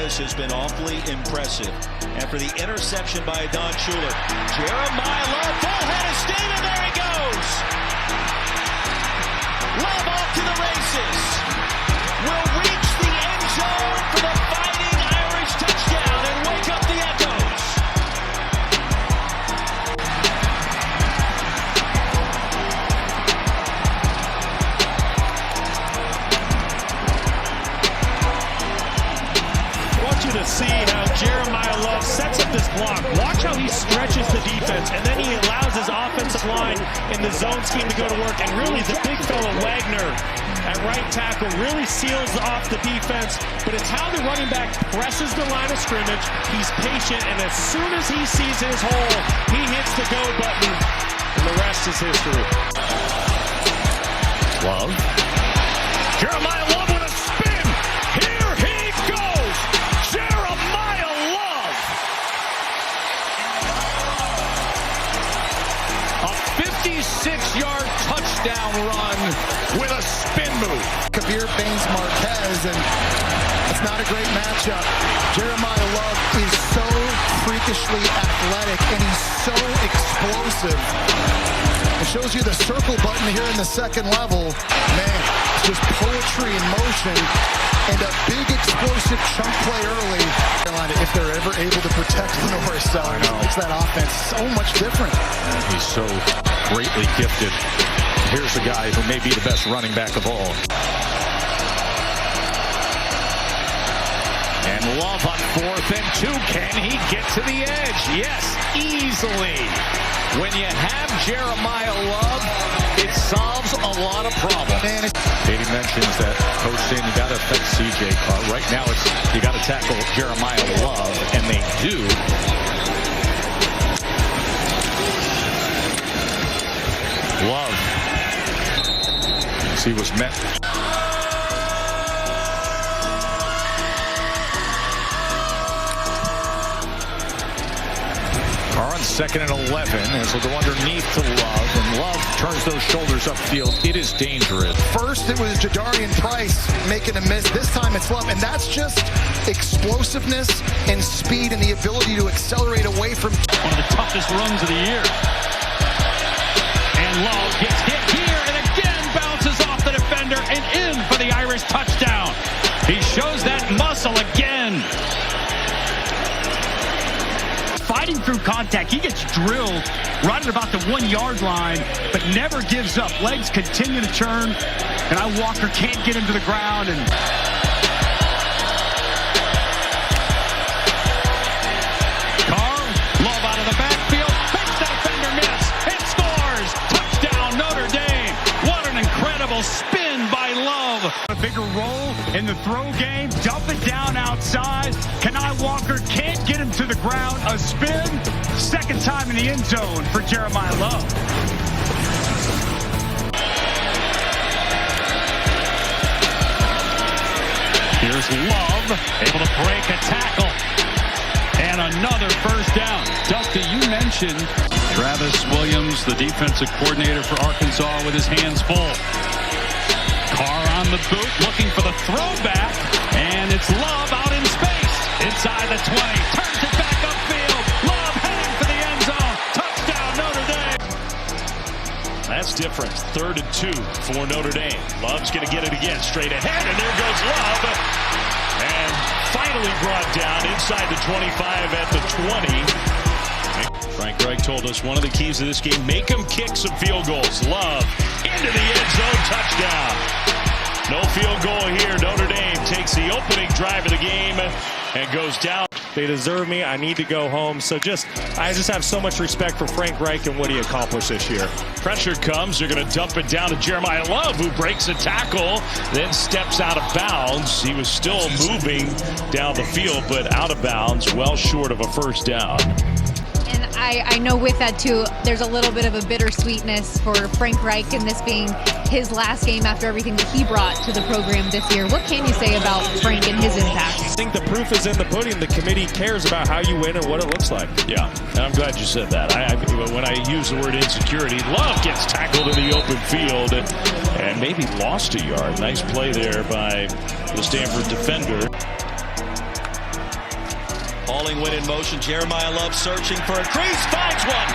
Marquez has been awfully impressive. After the interception by Don Schuler, Jeremiyah Love, full head of steam, and there he goes. Love off to the races. Will reach the end zone for the Fighting Irish touchdown and wake up the echoes. To see how Jeremiyah Love sets up this block. Watch how he stretches the defense, and then he allows his offensive line in the zone scheme to go to work. And really, the big fella Wagner at right tackle really seals off the defense. But it's how the running back presses the line of scrimmage. He's patient, and as soon as he sees his hole, he hits the go button, and the rest is history. Love. Jeremiyah Love with a spin. Here he goes. Jeremiyah Love. A 56-yard touchdown run with a spin move. Kabir Baines Marquez, and it's not a great matchup. Jeremiyah Love is so freakishly athletic, and he's so explosive. It shows you the circle button here in the second level. Man, it's just poetry in motion, and a big explosive chunk play early. If they're ever able to protect Norris, it makes that offense so much different. He's so greatly gifted. Here's a guy who may be the best running back of all. And Love on 4th and 2. Can he get to the edge? Yes, easily. When you have Jeremiyah Love, it solves a lot of problems. Katie mentions that Coach saying you got to affect CJ Carr. Right now, it's you got to tackle Jeremiyah Love, and they do. Love. As he was met. Carr on 2nd and 11 as he'll go underneath to Love, and Love turns those shoulders upfield. It is dangerous. First it was Jadarian Price making a miss. This time it's Love, and that's just explosiveness and speed and the ability to accelerate away from one of the toughest runs of the year. And Love gets hit here and again bounces off the defender and in for the Irish touchdown. He shows that muscle again. Fighting through contact, he gets drilled right at about the 1-yard line, but never gives up. Legs continue to churn, and Walker can't get him to the ground. And Carr, Love out of the backfield, makes the defender miss, and scores! Touchdown, Notre Dame! What an incredible spin by Love! A bigger role in the throw game, dump it down outside. Walker can't get him to the ground. A spin, second time in the end zone for Jeremiyah Love. Here's Love, able to break a tackle. And another first down. Dusty, you mentioned Travis Williams, the defensive coordinator for Arkansas, with his hands full. Carr on the boot, looking for the throwback, and it's Love out in space. Inside the 20, turns it back upfield. Love heading for the end zone. Touchdown, Notre Dame. That's different. 3rd and 2 for Notre Dame. Love's going to get it again, straight ahead, and there goes Love. And finally brought down inside the 25 at the 20. Frank Reich told us one of the keys to this game, make them kick some field goals. Love into the end zone, touchdown. No field goal here. Notre Dame takes the opening drive of the game and goes down. They deserve me. I need to go home. I just have so much respect for Frank Reich and what he accomplished this year. Pressure comes. They're going to dump it down to Jeremiyah Love, who breaks a tackle, then steps out of bounds. He was still moving down the field, but out of bounds, well short of a first down. And I know with that, too, there's a little bit of a bittersweetness for Frank Reich and this being his last game after everything that he brought to the program this year. What can you say about Frank and his impact? I think the proof is in the pudding. The committee cares about how you win and what it looks like. Yeah, and I'm glad you said that. When I use the word insecurity, Love gets tackled in the open field and maybe lost a yard. Nice play there by the Stanford defender. Falling win in motion. Jeremiyah Love searching for a crease. Finds one.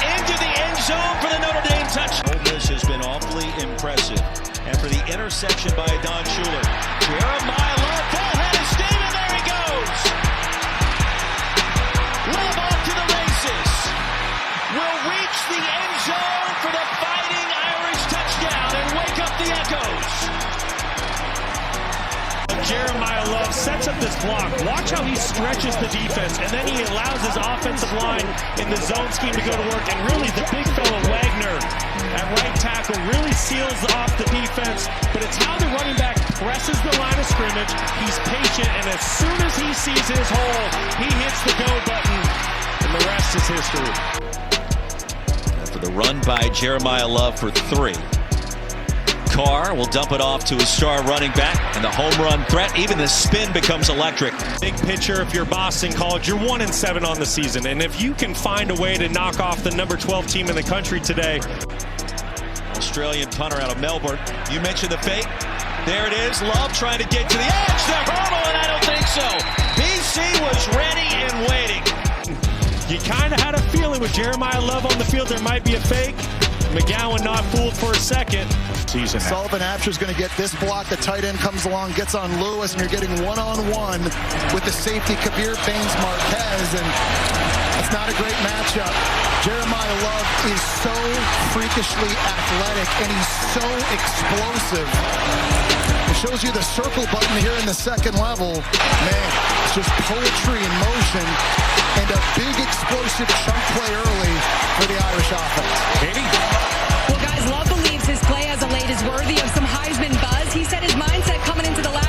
Into the end zone for the Notre Dame touch. Ole Miss has been awfully impressive. And for the interception by Don Schuler. Jeremiyah Love. Full head of steam, and there he goes. Love off to the races. Will reach the end zone for the Fighting Irish touchdown and wake up the echoes. Jeremiyah Love sets up this block. Watch how he stretches the defense, and then he allows his offensive line in the zone scheme to go to work. And really, the big fella Wagner at right tackle really seals off the defense. But it's how the running back presses the line of scrimmage. He's patient, and as soon as he sees his hole, he hits the go button, and the rest is history. After the run by Jeremiyah Love for 3. Carr will dump it off to his star running back, and the home run threat, even the spin becomes electric. Big picture, if you're Boston College, you're 1-7 on the season, and if you can find a way to knock off the number 12 team in the country today. Australian punter out of Melbourne. You mentioned the fake. There it is. Love trying to get to the edge. The hurdle, and I don't think so. BC was ready and waiting. You kind of had a feeling with Jeremiyah Love on the field there might be a fake. McGowan not fooled for a second. Sullivan Absher's going to get this block. The tight end comes along, gets on Lewis, and you're getting one-on-one with the safety Kabir Baines Marquez, and it's not a great matchup. Jeremiyah Love is so freakishly athletic, and he's so explosive. It shows you the circle button here in the second level. Man, it's just poetry in motion, and a big explosive chunk play early for the Irish offense. Katie? Well, guys, Love believes his play as of late is worthy of some Heisman buzz. He said his mindset coming into the last